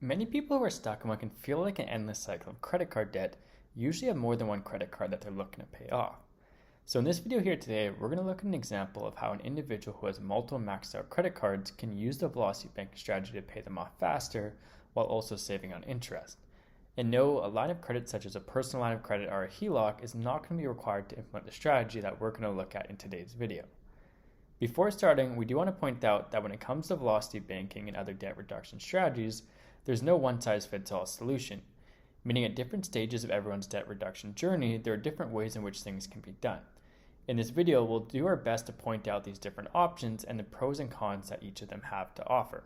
Many people who are stuck in what can feel like an endless cycle of credit card debt usually have more than one credit card that they're looking to pay off. So in this video here today, we're going to look at an example of how an individual who has multiple maxed out credit cards can use the velocity banking strategy to pay them off faster while also saving on interest. And no, a line of credit such as a personal line of credit or a HELOC is not going to be required to implement the strategy that we're going to look at in today's video. Before starting, we do want to point out that when it comes to velocity banking and other debt reduction strategies, there's no one-size-fits-all solution, meaning at different stages of everyone's debt reduction journey, there are different ways in which things can be done. In this video, we'll do our best to point out these different options and the pros and cons that each of them have to offer.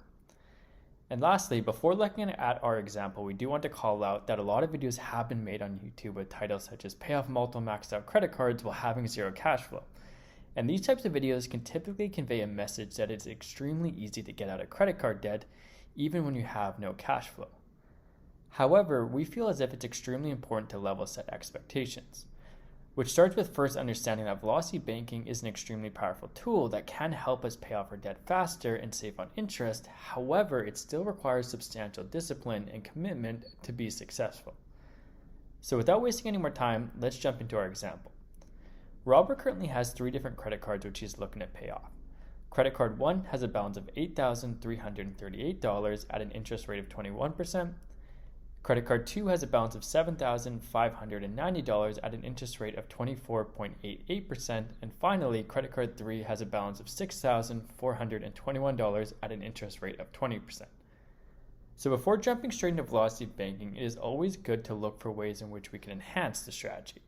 And lastly, before looking at our example, we do want to call out that a lot of videos have been made on YouTube with titles such as Pay Off Multiple Maxed Out Credit Cards While Having Zero Cash Flow. And these types of videos can typically convey a message that it's extremely easy to get out of credit card debt even when you have no cash flow. However, we feel as if it's extremely important to level set expectations, which starts with first understanding that velocity banking is an extremely powerful tool that can help us pay off our debt faster and save on interest. However, it still requires substantial discipline and commitment to be successful. So without wasting any more time, let's jump into our example. Robert currently has 3 different credit cards which he's looking to pay off. Credit card 1 has a balance of $8,338 at an interest rate of 21%. Credit card 2 has a balance of $7,590 at an interest rate of 24.88%. And finally, credit card 3 has a balance of $6,421 at an interest rate of 20%. So before jumping straight into velocity banking, it is always good to look for ways in which we can enhance the strategy.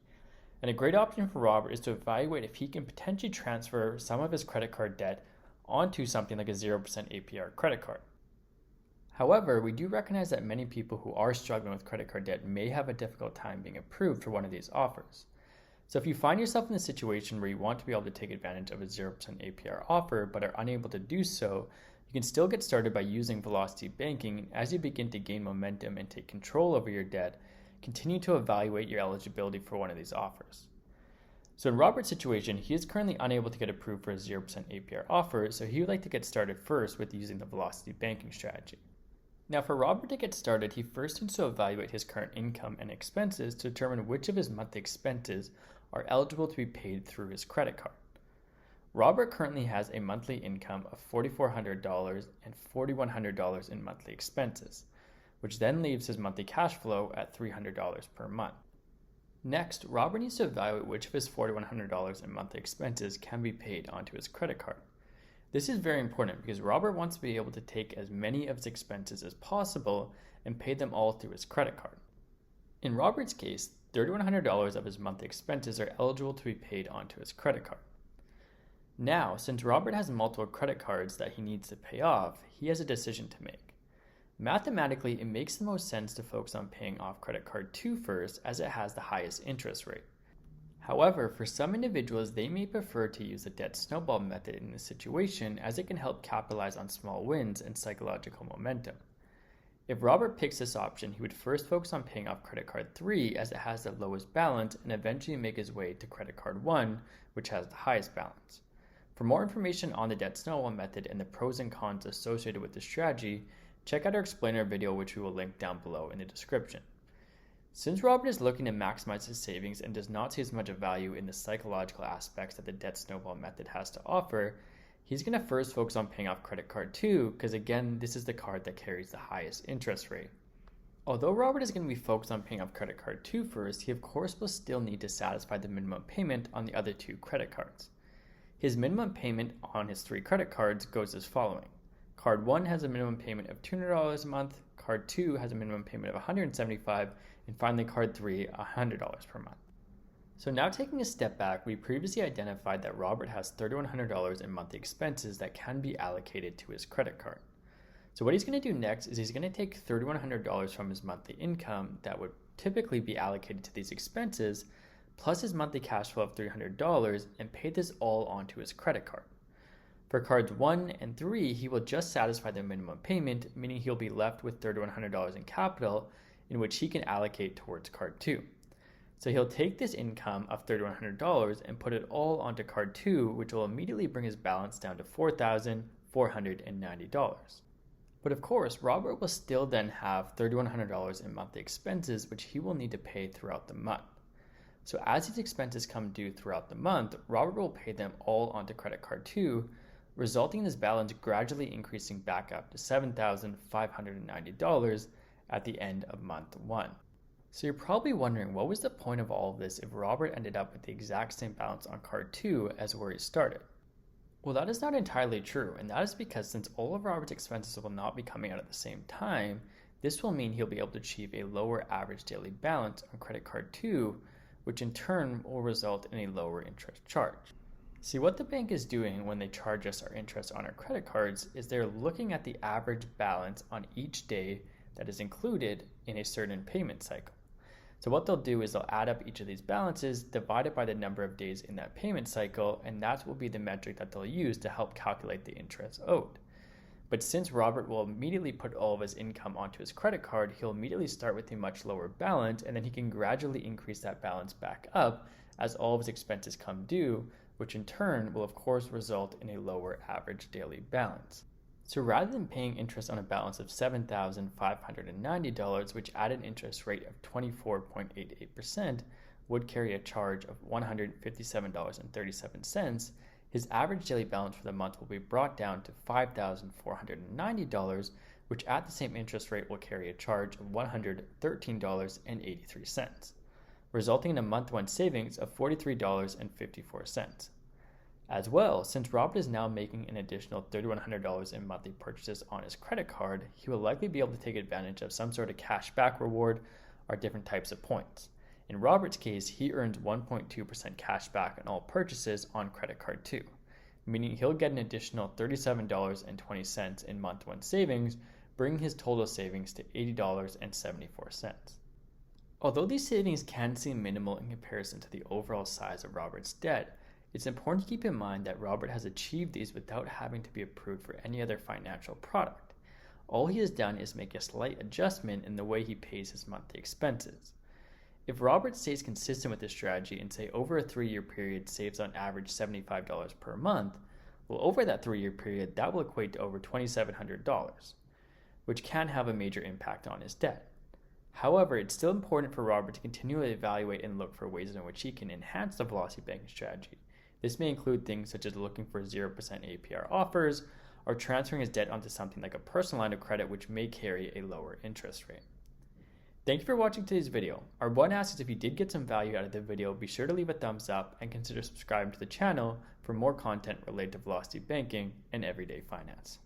And a great option for Robert is to evaluate if he can potentially transfer some of his credit card debt onto something like a 0% APR credit card. However, we do recognize that many people who are struggling with credit card debt may have a difficult time being approved for one of these offers. So if you find yourself in a situation where you want to be able to take advantage of a 0% APR offer but are unable to do so, you can still get started by using velocity banking. As you begin to gain momentum and take control over your debt, continue to evaluate your eligibility for one of these offers. So in Robert's situation, he is currently unable to get approved for a 0% APR offer, so he would like to get started first with using the velocity banking strategy. Now for Robert to get started, he first needs to evaluate his current income and expenses to determine which of his monthly expenses are eligible to be paid through his credit card. Robert currently has a monthly income of $4,400 and $4,100 in monthly expenses, which then leaves his monthly cash flow at $300 per month. Next, Robert needs to evaluate which of his $4,100 in monthly expenses can be paid onto his credit card. This is very important because Robert wants to be able to take as many of his expenses as possible and pay them all through his credit card. In Robert's case, $3,100 of his monthly expenses are eligible to be paid onto his credit card. Now, since Robert has multiple credit cards that he needs to pay off, he has a decision to make. Mathematically, it makes the most sense to focus on paying off credit card 2 first, as it has the highest interest rate. However, for some individuals, they may prefer to use the debt snowball method in this situation, as it can help capitalize on small wins and psychological momentum. If Robert picks this option, he would first focus on paying off credit card 3 as it has the lowest balance, and eventually make his way to credit card 1, which has the highest balance. For more information on the debt snowball method and the pros and cons associated with the strategy, check out our explainer video, which we will link down below in the description. Since Robert is looking to maximize his savings and does not see as much value in the psychological aspects that the debt snowball method has to offer, he's going to first focus on paying off credit card 2 because again, this is the card that carries the highest interest rate. Although Robert is going to be focused on paying off credit card 2 first, he of course will still need to satisfy the minimum payment on the other 2 credit cards. His minimum payment on his 3 credit cards goes as following. Card 1 has a minimum payment of $200 a month, Card 2 has a minimum payment of $175, and finally Card 3, $100 per month. So now taking a step back, we previously identified that Robert has $3,100 in monthly expenses that can be allocated to his credit card. So what he's going to do next is he's going to take $3,100 from his monthly income that would typically be allocated to these expenses, plus his monthly cash flow of $300, and pay this all onto his credit card. For cards 1 and 3, he will just satisfy the minimum payment, meaning he'll be left with $3,100 in capital, in which he can allocate towards card 2. So he'll take this income of $3,100 and put it all onto card 2, which will immediately bring his balance down to $4,490. But of course, Robert will still then have $3,100 in monthly expenses, which he will need to pay throughout the month. So as these expenses come due throughout the month, Robert will pay them all onto credit card 2, resulting in his balance gradually increasing back up to $7,590 at the end of month 1. So you're probably wondering, what was the point of all of this if Robert ended up with the exact same balance on card 2 as where he started? Well, that is not entirely true, and that is because since all of Robert's expenses will not be coming out at the same time, this will mean he'll be able to achieve a lower average daily balance on credit card 2, which in turn will result in a lower interest charge. See, what the bank is doing when they charge us our interest on our credit cards is they're looking at the average balance on each day that is included in a certain payment cycle. So what they'll do is they'll add up each of these balances, divide it by the number of days in that payment cycle, and that will be the metric that they'll use to help calculate the interest owed. But since Robert will immediately put all of his income onto his credit card, he'll immediately start with a much lower balance, and then he can gradually increase that balance back up as all of his expenses come due, which in turn will of course result in a lower average daily balance. So rather than paying interest on a balance of $7,590, which at an interest rate of 24.88% would carry a charge of $157.37, his average daily balance for the month will be brought down to $5,490, which at the same interest rate will carry a charge of $113.83, resulting in a month-one savings of $43.54. As well, since Robert is now making an additional $3,100 in monthly purchases on his credit card, he will likely be able to take advantage of some sort of cash back reward or different types of points. In Robert's case, he earns 1.2% cash back on all purchases on credit card 2, meaning he'll get an additional $37.20 in month-one savings, bringing his total savings to $80.74. Although these savings can seem minimal in comparison to the overall size of Robert's debt, it's important to keep in mind that Robert has achieved these without having to be approved for any other financial product. All he has done is make a slight adjustment in the way he pays his monthly expenses. If Robert stays consistent with this strategy and say over a 3-year period saves on average $75 per month, well, over that 3-year period that will equate to over $2,700, which can have a major impact on his debt. However, it's still important for Robert to continually evaluate and look for ways in which he can enhance the velocity banking strategy. This may include things such as looking for 0% APR offers or transferring his debt onto something like a personal line of credit, which may carry a lower interest rate. Thank you for watching today's video. Our one ask is if you did get some value out of the video, be sure to leave a thumbs up and consider subscribing to the channel for more content related to velocity banking and everyday finance.